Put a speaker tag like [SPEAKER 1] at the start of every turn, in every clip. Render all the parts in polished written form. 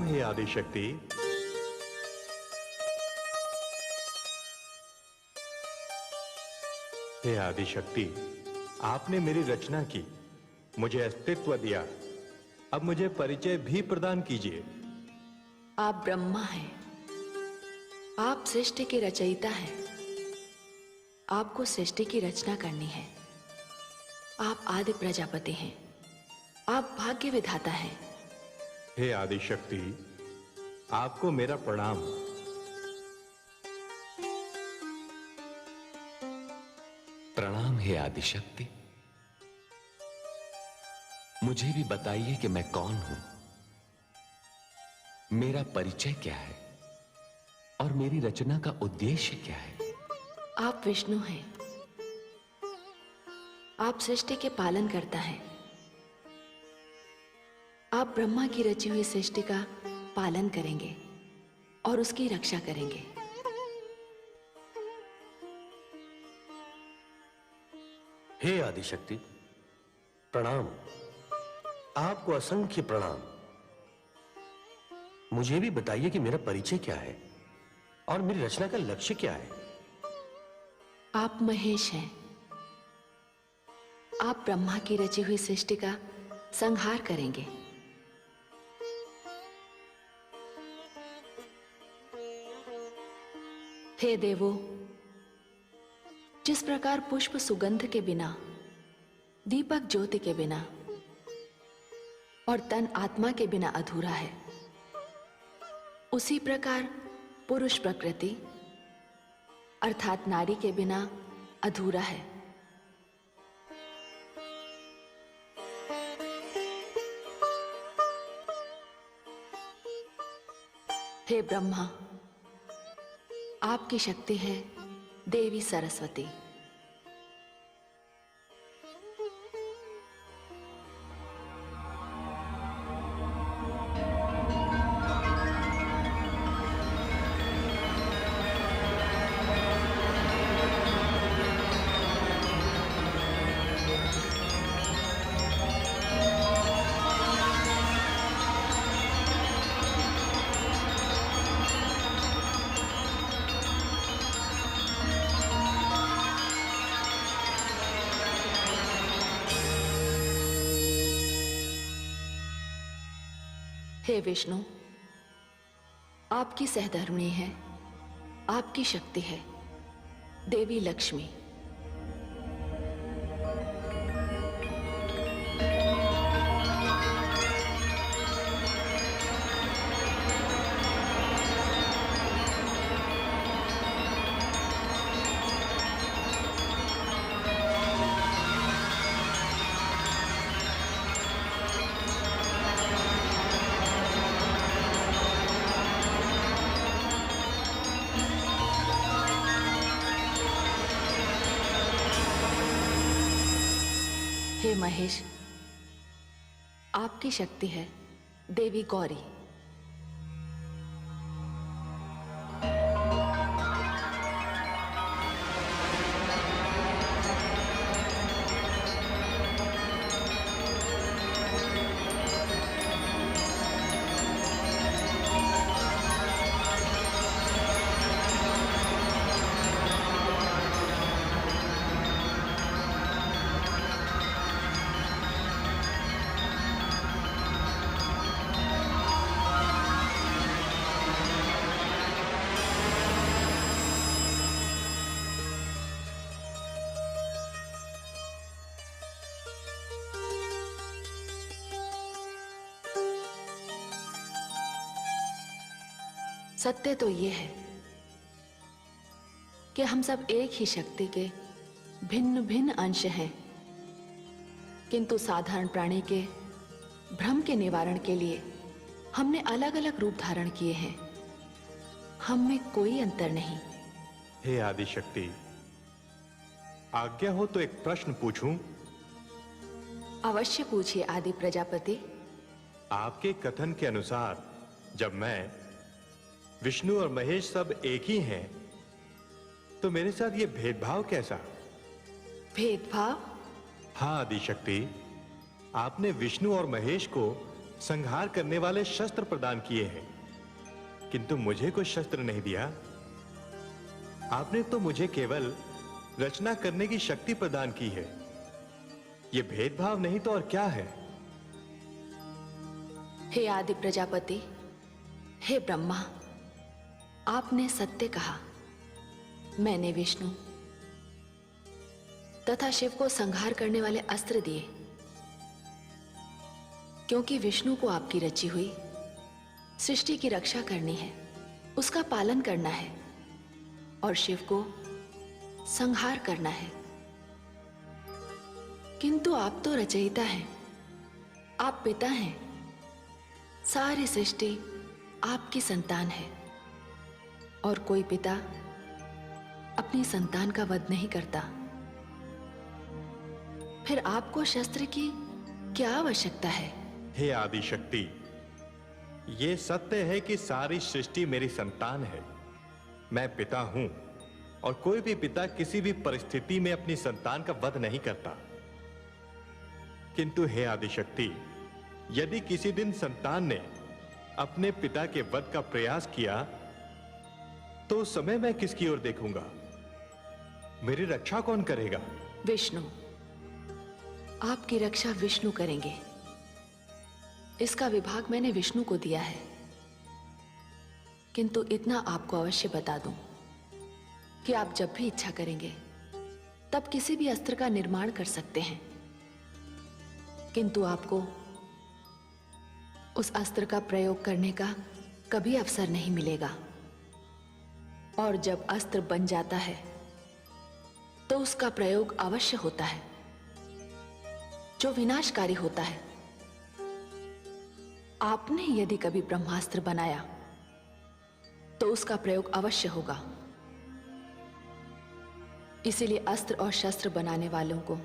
[SPEAKER 1] हे आदिशक्ति। हे आदिशक्ति, आपने मेरी रचना की, मुझे अस्तित्व दिया, अब मुझे परिचय भी प्रदान कीजिए।
[SPEAKER 2] आप ब्रह्मा हैं, आप सृष्टि के रचयिता हैं। आपको सृष्टि की रचना करनी है। आप आदि प्रजापति हैं, आप भाग्य विधाता हैं।
[SPEAKER 1] हे आदिशक्ति, आपको मेरा प्रणाम।
[SPEAKER 3] प्रणाम हे आदिशक्ति। मुझे भी बताइए कि मैं कौन हूं, मेरा परिचय क्या है और मेरी रचना का उद्देश्य क्या है।
[SPEAKER 2] आप विष्णु हैं, आप सृष्टि के पालन करता है। आप ब्रह्मा की रची हुई सृष्टि का पालन करेंगे और उसकी रक्षा करेंगे।
[SPEAKER 4] हे आदिशक्ति, प्रणाम। आपको असंख्य प्रणाम। मुझे भी बताइए कि मेरा परिचय क्या है और मेरी रचना का लक्ष्य क्या है।
[SPEAKER 2] आप महेश हैं, आप ब्रह्मा की रची हुई सृष्टि का संहार करेंगे। हे देवो, जिस प्रकार पुष्प सुगंध के बिना, दीपक ज्योति के बिना और तन आत्मा के बिना अधूरा है, उसी प्रकार पुरुष प्रकृति अर्थात नारी के बिना अधूरा है। हे ब्रह्मा, आपकी शक्ति है देवी सरस्वती। हे विष्णु, आपकी सहधर्मिणी है, आपकी शक्ति है देवी लक्ष्मी। हे महेश, आपकी शक्ति है देवी गौरी। सत्य तो ये है कि हम सब एक ही शक्ति के भिन्न भिन्न अंश हैं, किंतु साधारण प्राणी के भ्रम के निवारण के लिए हमने अलग अलग रूप धारण किए हैं। हम में कोई अंतर नहीं।
[SPEAKER 1] हे आदिशक्ति, आज्ञा हो तो एक प्रश्न पूछूं?
[SPEAKER 2] अवश्य पूछिए आदि प्रजापति।
[SPEAKER 1] आपके कथन के अनुसार जब मैं, विष्णु और महेश सब एक ही हैं, तो मेरे साथ ये भेदभाव कैसा?
[SPEAKER 2] भेदभाव?
[SPEAKER 1] हाँ आदिशक्ति, आपने विष्णु और महेश को संहार करने वाले शस्त्र प्रदान किए हैं, किंतु मुझे कोई शस्त्र नहीं दिया। आपने तो मुझे केवल रचना करने की शक्ति प्रदान की है। यह भेदभाव नहीं तो और क्या है?
[SPEAKER 2] हे आदि प्रजापति, हे ब्रह्मा, आपने सत्य कहा। मैंने विष्णु तथा शिव को संहार करने वाले अस्त्र दिए, क्योंकि विष्णु को आपकी रची हुई सृष्टि की रक्षा करनी है, उसका पालन करना है, और शिव को संहार करना है। किंतु आप तो रचयिता हैं, आप पिता हैं, सारी सृष्टि आपकी संतान है, और कोई पिता अपनी संतान का वध नहीं करता। फिर आपको शस्त्र की क्या आवश्यकता है?
[SPEAKER 1] हे आदि शक्ति, यह सत्य है कि सारी सृष्टि मेरी संतान है। मैं पिता हूं, और कोई भी पिता किसी भी परिस्थिति में अपनी संतान का वध नहीं करता। किंतु हे आदि शक्ति, यदि किसी दिन संतान ने अपने पिता के वध का प्रयास किया, तो उस समय मैं किसकी ओर देखूंगा? मेरी रक्षा कौन करेगा?
[SPEAKER 2] विष्णु। आपकी रक्षा विष्णु करेंगे। इसका विभाग मैंने विष्णु को दिया है। किंतु इतना आपको अवश्य बता दूं कि आप जब भी इच्छा करेंगे तब किसी भी अस्त्र का निर्माण कर सकते हैं, किंतु आपको उस अस्त्र का प्रयोग करने का कभी अवसर नहीं मिलेगा। और जब अस्त्र बन जाता है तो उसका प्रयोग अवश्य होता है, जो विनाशकारी होता है। आपने यदि कभी ब्रह्मास्त्र बनाया तो उसका प्रयोग अवश्य होगा। इसीलिए अस्त्र और शस्त्र बनाने वालों को,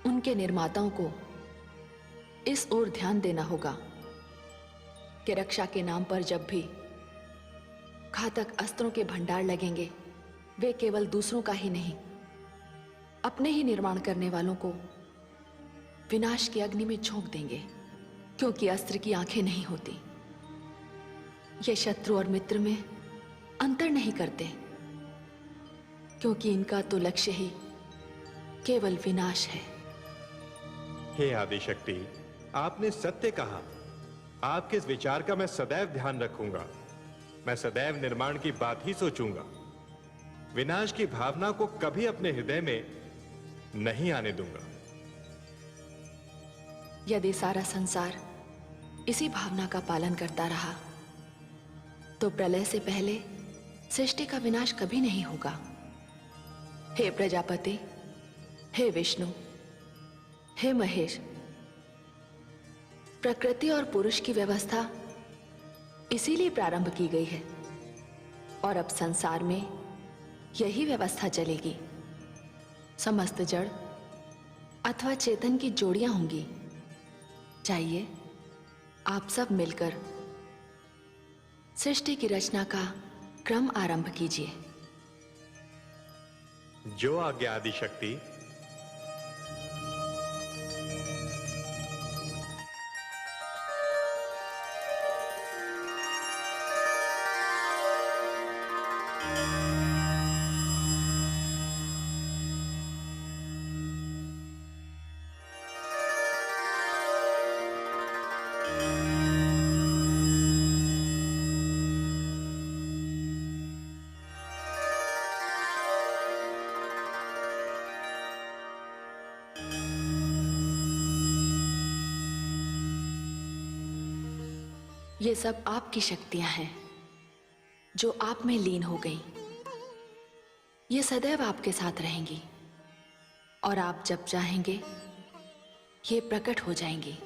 [SPEAKER 2] उनके निर्माताओं को इस ओर ध्यान देना होगा कि रक्षा के नाम पर जब भी घातक अस्त्रों के भंडार लगेंगे, वे केवल दूसरों का ही नहीं, अपने ही निर्माण करने वालों को विनाश की अग्नि में झोंक देंगे, क्योंकि अस्त्र की आंखें नहीं होती। ये शत्रु और मित्र में अंतर नहीं करते, क्योंकि इनका तो लक्ष्य ही केवल विनाश है।
[SPEAKER 1] हे आदि शक्ति, आपने सत्य कहा। आपके इस विचार का मैं सदैव ध्यान रखूंगा। मैं सदैव निर्माण की बात ही सोचूंगा। विनाश की भावना को कभी अपने हृदय में नहीं आने दूंगा।
[SPEAKER 2] यदि सारा संसार इसी भावना का पालन करता रहा तो प्रलय से पहले सृष्टि का विनाश कभी नहीं होगा। हे प्रजापति, हे विष्णु, हे महेश, प्रकृति और पुरुष की व्यवस्था इसीलिए प्रारंभ की गई है, और अब संसार में यही व्यवस्था चलेगी। समस्त जड़ अथवा चेतन की जोड़ियां होंगी। चाहिए आप सब मिलकर सृष्टि की रचना का क्रम आरंभ कीजिए।
[SPEAKER 1] जो आज्ञा आदि शक्ति।
[SPEAKER 2] ये सब आपकी शक्तियां हैं जो आप में लीन हो गई। ये सदैव आपके साथ रहेंगी, और आप जब चाहेंगे ये प्रकट हो जाएंगी।